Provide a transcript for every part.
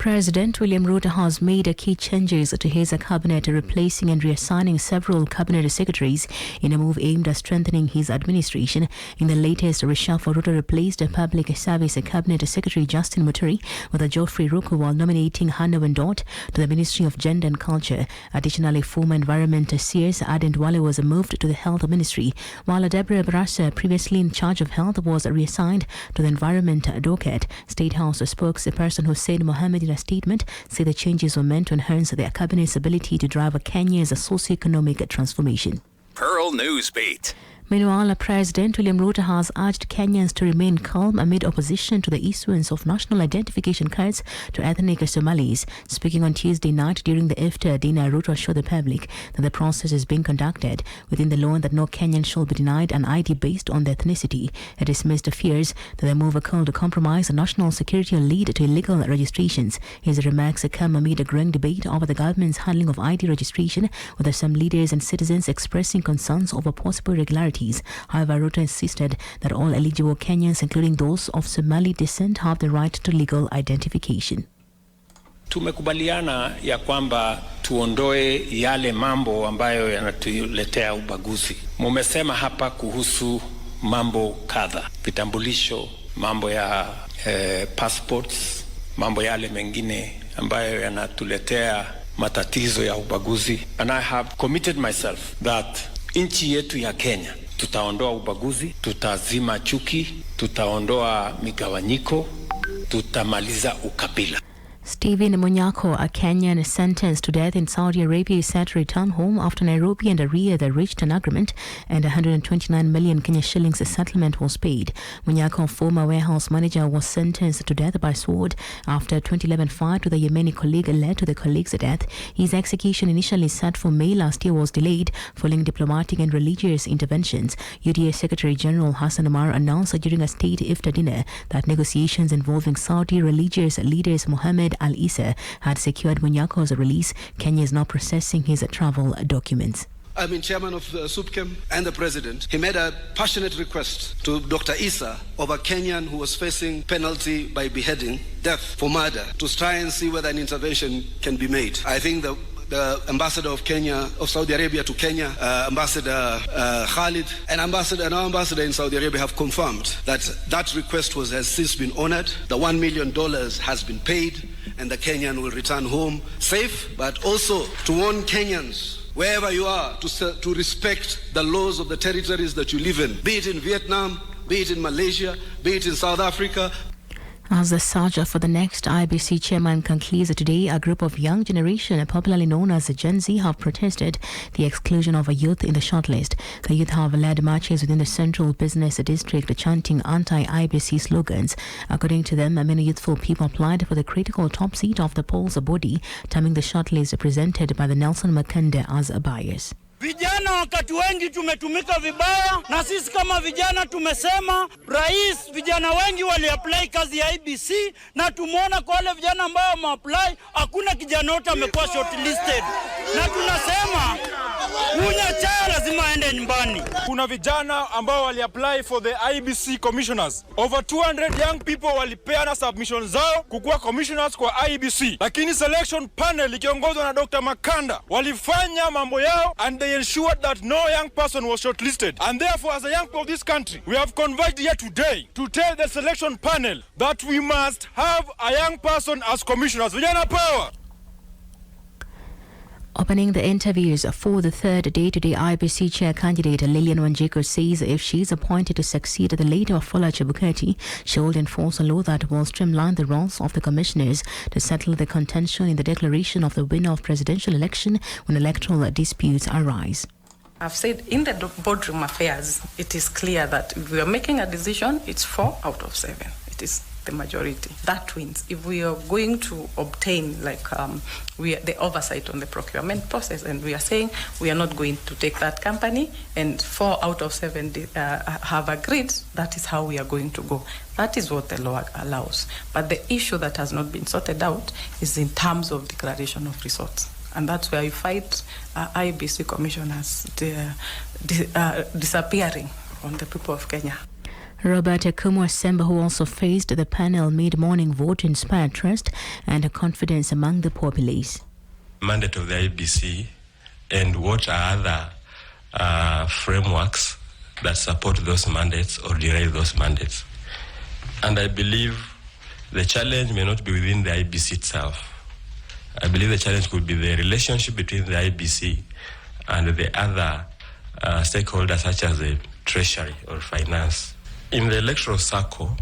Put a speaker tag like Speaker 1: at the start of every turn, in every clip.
Speaker 1: President William Ruto has made key changes to his cabinet, replacing and reassigning several cabinet secretaries in a move aimed at strengthening his administration. In the latest reshuffle, Ruto replaced Public Service Cabinet Secretary Justin Muturi with Geoffrey Ruku while nominating Hannah Wendot to the Ministry of Gender and Culture. Additionally, former Environment Sears Aden Dwale was moved to the Health Ministry, while Deborah Barasa, previously in charge of health, was reassigned to the Environment Docket. State House spokesperson Hussein Mohammed in a statement said the changes were meant to enhance their cabinet's ability to drive Kenya's socio-economic transformation.
Speaker 2: Pearl Newsbeat.
Speaker 1: Meanwhile, President William Ruto has urged Kenyans to remain calm amid opposition to the issuance of national identification cards to ethnic Somalis. Speaking on Tuesday night during the iftar dinner, Ruto assured the public that the process is being conducted within the law and that no Kenyan shall be denied an ID based on their ethnicity. He dismissed fears that the move could compromise national security or lead to illegal registrations. His remarks come amid a growing debate over the government's handling of ID registration, with some leaders and citizens expressing concerns over possible irregularities. However, Ruto insisted that all eligible Kenyans, including those of Somali descent, have the right to legal identification.
Speaker 3: Tumekubaliana ya kwamba tuondoe yale mambo ambayo yanatuletea ubaguzi. Mumesema hapa kuhusu mambo kadha, vitambulisho, mambo ya passports, mambo yale mengine ambayo yanatuletea matatizo ya ubaguzi. And I have committed myself that nchi yetu ya Kenya tutaondoa ubaguzi, tutazima chuki, tutaondoa migawanyiko, tutamaliza ukabila.
Speaker 1: Stephen Munyakho, a Kenyan sentenced to death in Saudi Arabia, is set to return home after Nairobi and Riyadh reached an agreement and 129 million Kenya shillings settlement was paid. Munyakho, former warehouse manager, was sentenced to death by sword after a 2011 fight with a Yemeni colleague led to the colleague's death. His execution, initially set for May last year, was delayed following diplomatic and religious interventions. UDA Secretary General Hassan Omar announced during a state iftar dinner that negotiations involving Saudi religious leaders Mohammed Al-Isa had secured Munyakho's release. Kenya is now processing his travel documents.
Speaker 4: I've been chairman of SUPKEM and the president. He made a passionate request to Dr. Isa of a Kenyan who was facing penalty by beheading, death for murder, to try and see whether an intervention can be made. I think the ambassador of Saudi Arabia to Kenya, Ambassador Khalid, and our ambassador in Saudi Arabia have confirmed that that request has since been honored. The $1 million has been paid, and the Kenyan will return home safe, but also to warn Kenyans, wherever you are, to respect the laws of the territories that you live in, be it in Vietnam, be it in Malaysia, be it in South Africa.
Speaker 1: As the search for the next IBC chairman concludes today, a group of young generation, popularly known as Gen Z, have protested the exclusion of a youth in the shortlist. The youth have led marches within the Central Business District chanting anti-IBC slogans. According to them, many youthful people applied for the critical top seat of the polls body, terming the shortlist represented by the Nelson Makande as buyers.
Speaker 5: Vijana wakati wengi tumetumika vibaya, na sisi kama vijana tumesema rais, vijana wengi waliapply kazi ya IBC, na tumeona kwa wale vijana ambao wameapply hakuna kijana wote amekuwa shortlisted, na tunasema Munyakho lazima aende nyumbani.
Speaker 6: Kuna vijana ambao waliapply for the IBC commissioners. Over 200 young people walipeana submissions zao kukuwa commissioners kwa IBC, lakini selection panel ikiongozwa na Dr. Makanda walifanya mambo yao and they ensured that no young person was shortlisted. And therefore, as a young people of this country, we have converged here today to tell the selection panel that we must have a young person as commissioners. Vijana power!
Speaker 1: Opening the interviews for the third day-to-day IBC chair candidate, Lillian Wanjiku says if she is appointed to succeed the late Wafula Chebukati, she will enforce a law that will streamline the roles of the commissioners to settle the contention in the declaration of the winner of presidential election when electoral disputes arise.
Speaker 7: I've said in the boardroom affairs, it is clear that if we are making a decision, it's 4 out of 7. It is the majority. That wins. If we are going to obtain the oversight on the procurement process, and we are saying we are not going to take that company, and 4 out of 7 have agreed, that is how we are going to go. That is what the law allows. But the issue that has not been sorted out is in terms of declaration of resorts. And that's where you fight IBC commissioners disappearing on the people of Kenya.
Speaker 1: Robert Semba, who also faced the panel mid-morning vote to inspire trust and confidence among the populace.
Speaker 8: Mandate of the IBC and what are other frameworks that support those mandates or derive those mandates. And I believe the challenge may not be within the IBC itself. I believe the challenge could be the relationship between the IBC and the other stakeholders such as the treasury or finance. In the electoral circle,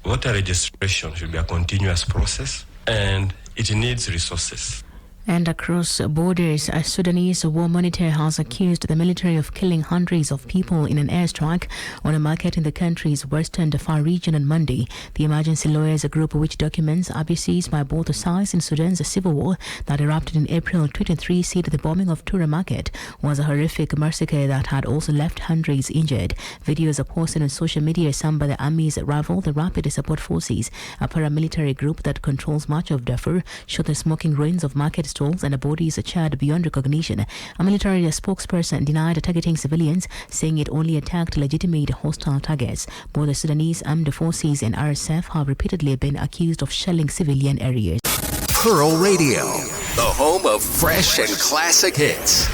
Speaker 8: voter registration should be a continuous process and it needs resources.
Speaker 1: And across borders, a Sudanese war monitor has accused the military of killing hundreds of people in an airstrike on a market in the country's western Darfur region on Monday. The emergency lawyers, a group which documents abuses by both sides in Sudan's civil war that erupted in April 2023, said the bombing of Tura Market was a horrific massacre that had also left hundreds injured. Videos are posted on social media. Some by the army's rival, the Rapid Support Forces, a paramilitary group that controls much of Darfur, showed the smoking ruins of market stalls and the bodies are charred beyond recognition. A military spokesperson denied targeting civilians, saying it only attacked legitimate hostile targets. Both the Sudanese Armed Forces and RSF have repeatedly been accused of shelling civilian areas.
Speaker 2: Pearl Radio, the home of fresh and classic hits.